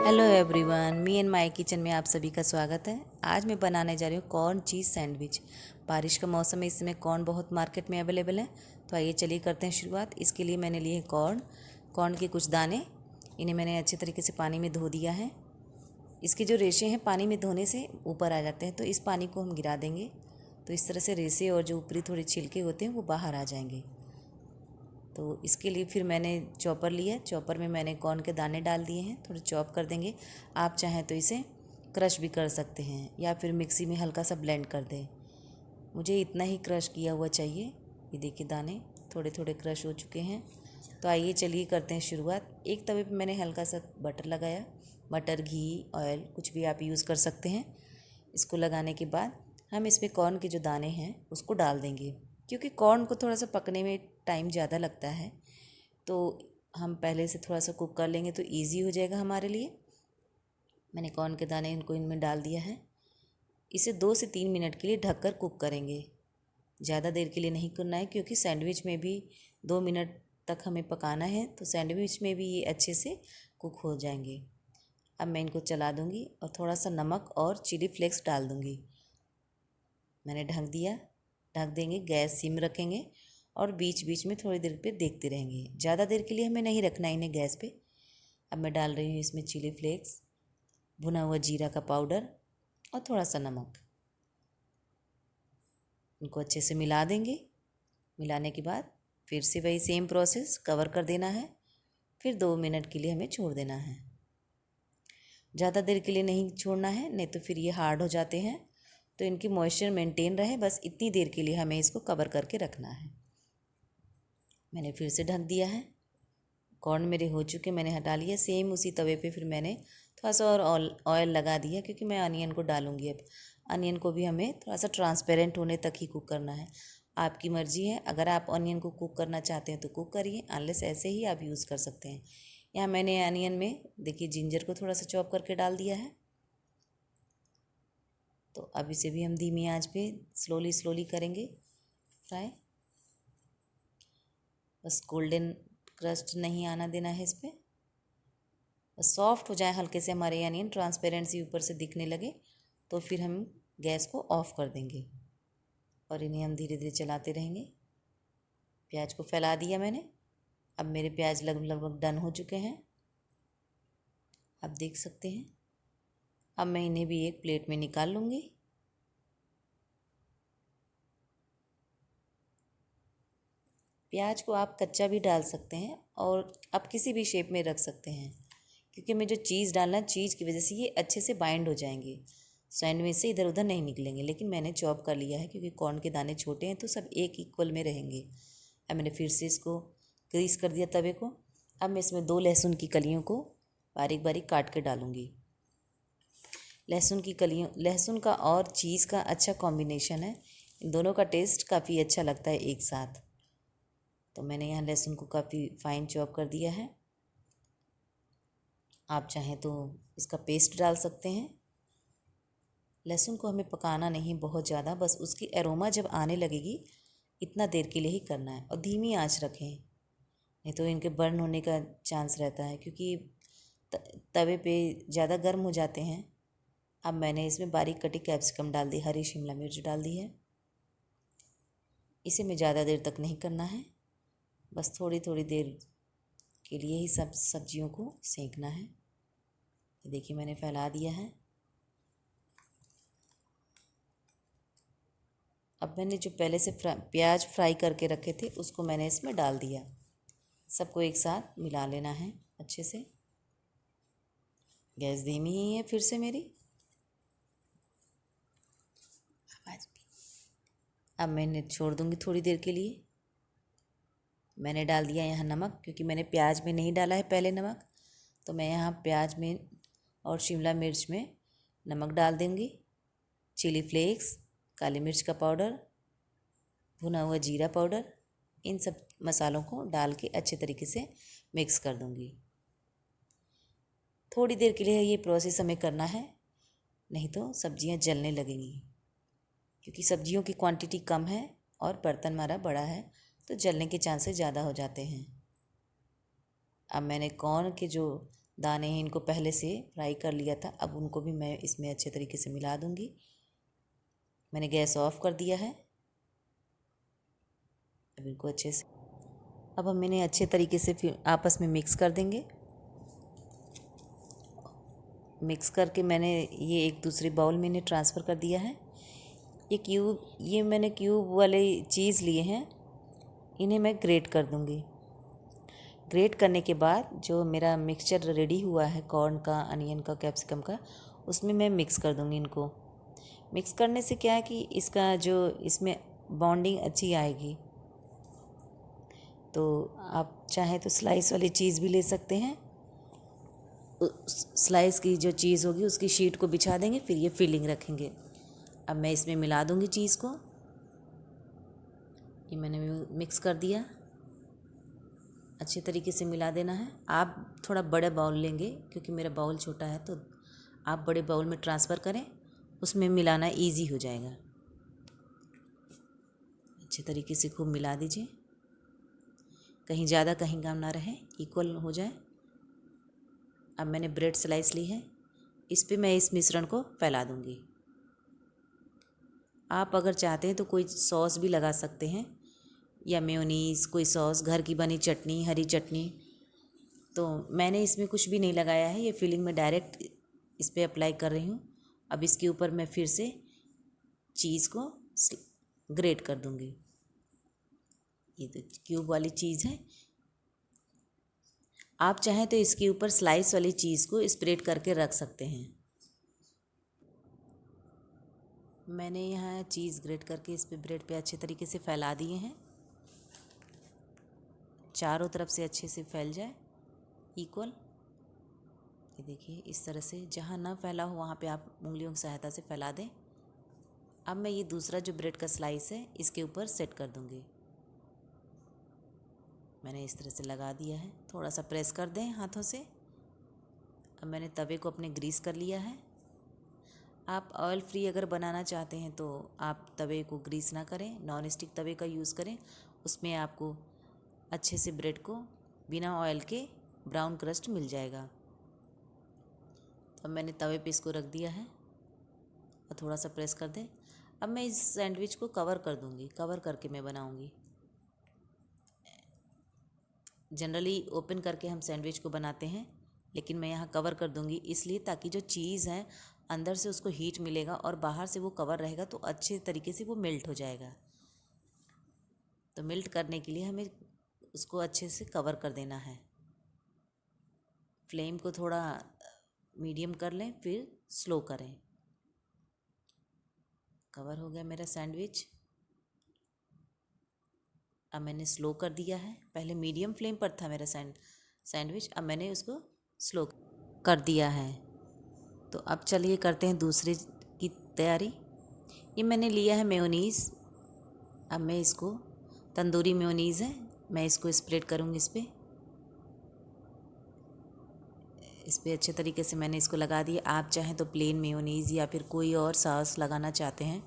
Hello everyone, me and my kitchen में आप सभी का स्वागत है। आज मैं बनाने जा रही हूँ कॉर्न चीज़ सैंडविच। बारिश का मौसम है, इस समय कॉर्न बहुत मार्केट में अवेलेबल है। तो आइए चलिए करते हैं शुरुआत। इसके लिए मैंने लिए कॉर्न के कुछ दाने। इन्हें मैंने अच्छे तरीके से पानी में धो दिया है। इसके जो रेशे हैं पानी में धोने से ऊपर आ जाते हैं, तो इस पानी को हम गिरा देंगे। तो इस तरह से रेशे और जो ऊपरी थोड़े छिलके होते हैं वो बाहर आ जाएंगे। तो इसके लिए फिर मैंने चॉपर लिया। चॉपर में मैंने कॉर्न के दाने डाल दिए हैं, थोड़े चॉप कर देंगे। आप चाहें तो इसे क्रश भी कर सकते हैं या फिर मिक्सी में हल्का सा ब्लेंड कर दें। मुझे इतना ही क्रश किया हुआ चाहिए। ये देखिए दाने थोड़े थोड़े क्रश हो चुके हैं। तो आइए चलिए करते हैं शुरुआत। एक तवे पे मैंने हल्का सा बटर लगाया। बटर, घी, ऑयल कुछ भी आप यूज़ कर सकते हैं। इसको लगाने के बाद हम इसमें कॉर्न के जो दाने हैं उसको डाल देंगे। क्योंकि कॉर्न को थोड़ा सा पकने में टाइम ज़्यादा लगता है, तो हम पहले से थोड़ा सा कुक कर लेंगे तो ईज़ी हो जाएगा हमारे लिए। मैंने कॉर्न के दाने इनको इनमें डाल दिया है। इसे 2 से 3 मिनट के लिए ढककर कुक करेंगे। ज़्यादा देर के लिए नहीं करना है, क्योंकि सैंडविच में भी 2 मिनट तक हमें पकाना है, तो सैंडविच में भी ये अच्छे से कुक हो जाएंगे। अब मैं इनको चला दूँगी और थोड़ा सा नमक और चिली फ्लेक्स डाल दूँगी। मैंने ढक दिया। ढक देंगे, गैस सिम रखेंगे और बीच बीच में थोड़ी देर पे देखते रहेंगे। ज़्यादा देर के लिए हमें नहीं रखना इन्हें गैस पे। अब मैं डाल रही हूँ इसमें चिली फ्लेक्स, भुना हुआ जीरा का पाउडर और थोड़ा सा नमक। इनको अच्छे से मिला देंगे। मिलाने के बाद फिर से वही सेम प्रोसेस, कवर कर देना है। फिर 2 मिनट के लिए हमें छोड़ देना है। ज़्यादा देर के लिए नहीं छोड़ना है, नहीं तो फिर ये हार्ड हो जाते हैं। तो इनकी मॉइस्चर मेंटेन रहे, बस इतनी देर के लिए हमें इसको कवर करके रखना है। मैंने फिर से ढक दिया है। कॉर्न मेरे हो चुके, मैंने हटा लिया। सेम उसी तवे पे फिर मैंने थोड़ा सा और ऑयल लगा दिया, क्योंकि मैं अनियन को डालूंगी। अब अनियन को भी हमें थोड़ा सा ट्रांसपेरेंट होने तक ही कुक करना है। आपकी मर्जी है, अगर आप अनियन को कुक करना चाहते हैं तो कुक करिए, अनलेस ऐसे ही आप यूज़ कर सकते हैं। यहाँ मैंने अनियन में देखिए जिंजर को थोड़ा सा चॉप करके डाल दिया है। तो अब इसे भी हम धीमी आंच पे स्लोली स्लोली करेंगे फ्राई। बस गोल्डन क्रस्ट नहीं आना देना है इस पर। बस सॉफ्ट हो जाए हल्के से हमारे अनियन, ट्रांसपेरेंसी ऊपर से दिखने लगे, तो फिर हम गैस को ऑफ कर देंगे और इन्हें हम धीरे धीरे चलाते रहेंगे। प्याज को फैला दिया मैंने। अब मेरे प्याज लगभग डन हो चुके हैं, आप देख सकते हैं। अब मैं इन्हें भी एक प्लेट में निकाल लूँगी। प्याज को आप कच्चा भी डाल सकते हैं और आप किसी भी शेप में रख सकते हैं, क्योंकि मैं जो चीज़ डालना है, चीज़ की वजह से ये अच्छे से बाइंड हो जाएंगे, सैंडविच से इधर उधर नहीं निकलेंगे। लेकिन मैंने चॉप कर लिया है, क्योंकि कॉर्न के दाने छोटे हैं तो सब एक इक्वल में रहेंगे। अब मैंने फिर से इसको ग्रीस कर दिया तवे को। अब मैं इसमें 2 लहसुन की कलियों को बारीक बारीक काट के डालूँगी। लहसुन की कलियों, लहसुन का और चीज़ का अच्छा कॉम्बिनेशन है। इन दोनों का टेस्ट काफ़ी अच्छा लगता है एक साथ। तो मैंने यहाँ लहसुन को काफ़ी फाइन चॉप कर दिया है। आप चाहें तो इसका पेस्ट डाल सकते हैं। लहसुन को हमें पकाना नहीं बहुत ज़्यादा, बस उसकी एरोमा जब आने लगेगी इतना देर के लिए ही करना है और धीमी आंच रखें, नहीं तो इनके बर्न होने का चांस रहता है, क्योंकि तवे पे ज़्यादा गर्म हो जाते हैं। अब मैंने इसमें बारीक कटी कैप्सिकम डाल दी, हरी शिमला मिर्च डाल दी है। इसे मैं ज़्यादा देर तक नहीं करना है, बस थोड़ी थोड़ी देर के लिए ही सब सब्जियों को सेंकना है। ये देखिए मैंने फैला दिया है। अब मैंने जो पहले से प्याज फ्राई करके रखे थे उसको मैंने इसमें डाल दिया। सबको एक साथ मिला लेना है अच्छे से। गैस धीमी ही है फिर से मेरी। आवाज़ भी। अब मैंने छोड़ दूँगी थोड़ी देर के लिए। मैंने डाल दिया यहाँ नमक, क्योंकि मैंने प्याज में नहीं डाला है पहले नमक, तो मैं यहाँ प्याज में और शिमला मिर्च में नमक डाल दूँगी। चिली फ्लेक्स, काली मिर्च का पाउडर, भुना हुआ जीरा पाउडर, इन सब मसालों को डाल के अच्छे तरीके से मिक्स कर दूँगी। थोड़ी देर के लिए ये प्रोसेस हमें करना है, नहीं तो सब्जियां जलने लगेंगी, क्योंकि सब्जियों की क्वांटिटी कम है और बर्तन हमारा बड़ा है, तो जलने के चांसेस ज़्यादा हो जाते हैं। अब मैंने कॉर्न के जो दाने हैं इनको पहले से फ्राई कर लिया था। अब उनको भी मैं इसमें अच्छे तरीके से मिला दूंगी। मैंने गैस ऑफ कर दिया है। अब इनको अच्छे से अब हम इन्हें अच्छे तरीके से फिर आपस में मिक्स कर देंगे। मिक्स करके मैंने ये एक दूसरे बाउल में इन्हें ट्रांसफ़र कर दिया है। ये मैंने क्यूब वाले चीज़ लिए हैं, इन्हें मैं ग्रेट कर दूंगी। ग्रेट करने के बाद जो मेरा मिक्सचर रेडी हुआ है कॉर्न का, अनियन का, कैप्सिकम का, उसमें मैं मिक्स कर दूंगी इनको। मिक्स करने से क्या है कि इसका जो इसमें बॉन्डिंग अच्छी आएगी। तो आप चाहें तो स्लाइस वाली चीज़ भी ले सकते हैं। स्लाइस की जो चीज़ होगी उसकी शीट को बिछा देंगे, फिर ये फिलिंग रखेंगे। अब मैं इसमें मिला दूंगी चीज़ को। ये मैंने मिक्स कर दिया। अच्छे तरीके से मिला देना है। आप थोड़ा बड़ा बाउल लेंगे, क्योंकि मेरा बाउल छोटा है, तो आप बड़े बाउल में ट्रांसफ़र करें, उसमें मिलाना इजी हो जाएगा। अच्छे तरीके से खूब मिला दीजिए, कहीं ज़्यादा कहीं कम ना रहे, इक्वल हो जाए। अब मैंने ब्रेड स्लाइस ली है, इस पे मैं इस मिश्रण को फैला दूंगी। आप अगर चाहते हैं तो कोई सॉस भी लगा सकते हैं, या मेयोनीज़, कोई सॉस, घर की बनी चटनी, हरी चटनी। तो मैंने इसमें कुछ भी नहीं लगाया है, ये फिलिंग में डायरेक्ट इस पर अप्लाई कर रही हूँ। अब इसके ऊपर मैं फिर से चीज़ को ग्रेट कर दूंगी। ये तो क्यूब वाली चीज़ है। आप चाहें तो इसके ऊपर स्लाइस वाली चीज़ को स्प्रेड करके रख सकते हैं। मैंने यहाँ चीज़ ग्रेट करके इस पे ब्रेड पे अच्छे तरीके से फैला दिए हैं, चारों तरफ से अच्छे से फैल जाए इक्वल। ये देखिए इस तरह से, जहाँ ना फैला हो वहाँ पे आप उंगलियों की सहायता से फैला दें। अब मैं ये दूसरा जो ब्रेड का स्लाइस है इसके ऊपर सेट कर दूँगी। मैंने इस तरह से लगा दिया है, थोड़ा सा प्रेस कर दें हाथों से। अब मैंने तवे को अपने ग्रीस कर लिया है। आप ऑयल फ्री अगर बनाना चाहते हैं तो आप तवे को ग्रीस ना करें, नॉन स्टिक तवे का यूज़ करें। उसमें आपको अच्छे से ब्रेड को बिना ऑयल के ब्राउन क्रस्ट मिल जाएगा। अब मैंने तवे पे इसको रख दिया है और थोड़ा सा प्रेस कर दें। अब मैं इस सैंडविच को कवर कर दूंगी, कवर करके मैं बनाऊंगी। जनरली ओपन करके हम सैंडविच को बनाते हैं, लेकिन मैं यहाँ कवर कर दूंगी इसलिए ताकि जो चीज़ है अंदर से उसको हीट मिलेगा और बाहर से वो कवर रहेगा, तो अच्छे तरीके से वो मेल्ट हो जाएगा। तो मेल्ट करने के लिए हमें उसको अच्छे से कवर कर देना है। फ्लेम को थोड़ा मीडियम कर लें, फिर स्लो करें। कवर हो गया मेरा सैंडविच। अब मैंने स्लो कर दिया है, पहले मीडियम फ्लेम पर था मेरा सैंडविच, अब मैंने उसको स्लो कर दिया है। तो अब चलिए करते हैं दूसरे की तैयारी। ये मैंने लिया है मेयोनीज़। अब मैं इसको, तंदूरी मेयोनीज़ है, मैं इसको स्प्रेड करूँगी इस पे अच्छे तरीके से मैंने इसको लगा दिया। आप चाहें तो प्लेन मेयोनीज़ या फिर कोई और सॉस लगाना चाहते हैं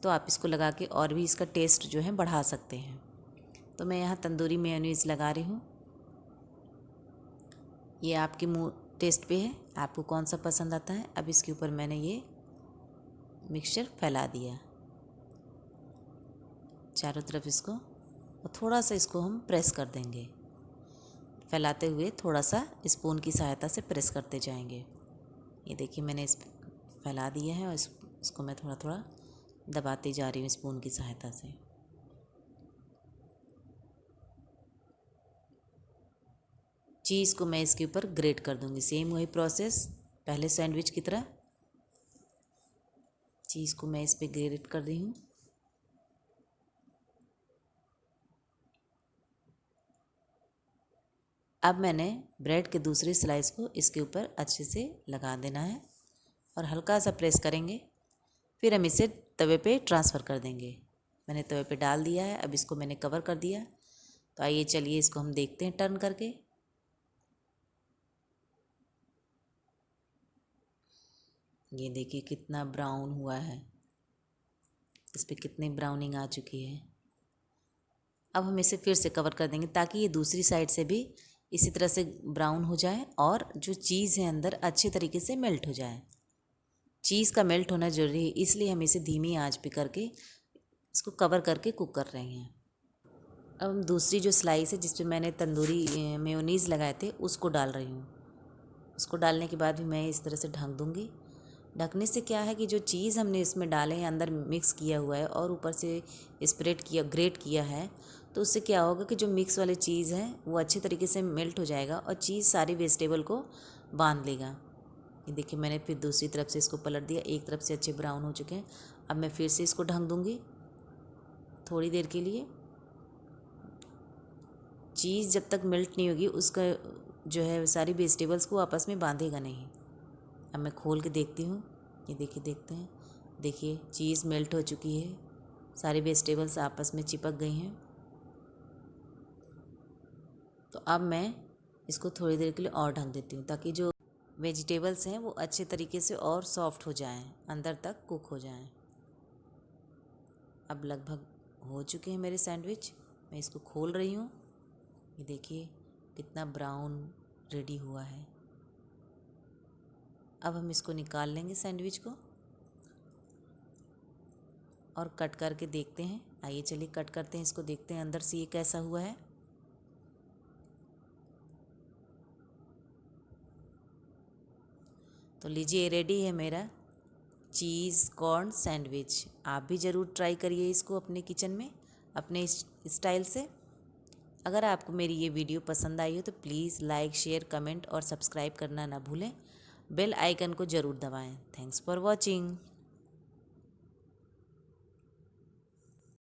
तो आप इसको लगा के और भी इसका टेस्ट जो है बढ़ा सकते हैं। तो मैं यहाँ तंदूरी मेयोनीज़ लगा रही हूँ। ये आपके मुँह टेस्ट पे है, आपको कौन सा पसंद आता है। अब इसके ऊपर मैंने ये मिक्सचर फैला दिया चारों तरफ इसको, और थोड़ा सा इसको हम प्रेस कर देंगे। फैलाते हुए थोड़ा सा स्पून की सहायता से प्रेस करते जाएंगे। ये देखिए मैंने इस फैला दिया है और इसको मैं थोड़ा थोड़ा दबाती जा रही हूँ स्पून की सहायता से। चीज़ को मैं इसके ऊपर ग्रेट कर दूंगी, सेम वही प्रोसेस पहले सैंडविच की तरह। चीज़ को मैं इस पर ग्रेट कर रही हूँ। अब मैंने ब्रेड के दूसरी स्लाइस को इसके ऊपर अच्छे से लगा देना है और हल्का सा प्रेस करेंगे, फिर हम इसे तवे पे ट्रांसफ़र कर देंगे। मैंने तवे पे डाल दिया है, अब इसको मैंने कवर कर दिया। तो आइए चलिए इसको हम देखते हैं टर्न करके। ये देखिए कितना ब्राउन हुआ है, इस पर कितनी ब्राउनिंग आ चुकी है। अब हम इसे फिर से कवर कर देंगे ताकि ये दूसरी साइड से भी इसी तरह से ब्राउन हो जाए और जो चीज़ है अंदर अच्छे तरीके से मेल्ट हो जाए। चीज़ का मेल्ट होना ज़रूरी है, इसलिए हम इसे धीमी आंच पे करके इसको कवर करके कुक कर रहे हैं। अब हम दूसरी जो स्लाइस है जिस पे मैंने तंदूरी मेयोनीज़ लगाए थे उसको डाल रही हूँ। उसको डालने के बाद भी मैं इस तरह से ढक दूँगी। ढकने से क्या है कि जो चीज़ हमने इसमें डाले हैं अंदर मिक्स किया हुआ है और ऊपर से ग्रेट किया है, तो उससे क्या होगा कि जो मिक्स वाली चीज़ है वो अच्छे तरीके से मेल्ट हो जाएगा और चीज़ सारी वेजिटेबल को बांध लेगा। ये देखिए मैंने फिर दूसरी तरफ से इसको पलट दिया, एक तरफ से अच्छे ब्राउन हो चुके हैं। अब मैं फिर से इसको ढक दूँगी थोड़ी देर के लिए। चीज़ जब तक मेल्ट नहीं होगी उसका जो है सारी वेजिटेबल्स को आपस में बांधेगा नहीं। अब मैं खोल के देखती हूँ, ये देखिए देखते हैं, देखिए चीज़ मेल्ट हो चुकी है, सारी वेजिटेबल्स आपस में चिपक गई हैं। तो अब मैं इसको थोड़ी देर के लिए और ढक देती हूँ ताकि जो वेजिटेबल्स हैं वो अच्छे तरीके से और सॉफ्ट हो जाएं, अंदर तक कुक हो जाएं। अब लगभग हो चुके हैं मेरे सैंडविच। मैं इसको खोल रही हूँ, ये देखिए कितना ब्राउन रेडी हुआ है। अब हम इसको निकाल लेंगे सैंडविच को और कट करके देखते हैं। आइए चलिए कट करते हैं इसको, देखते हैं अंदर से ये कैसा हुआ है। तो लीजिए रेडी है मेरा चीज़ कॉर्न सैंडविच। आप भी ज़रूर ट्राई करिए इसको अपने किचन में अपने स्टाइल से। अगर आपको मेरी ये वीडियो पसंद आई हो तो प्लीज़ लाइक शेयर कमेंट और सब्सक्राइब करना ना भूलें। बेल आइकन को ज़रूर दबाएं। Thanks for watching.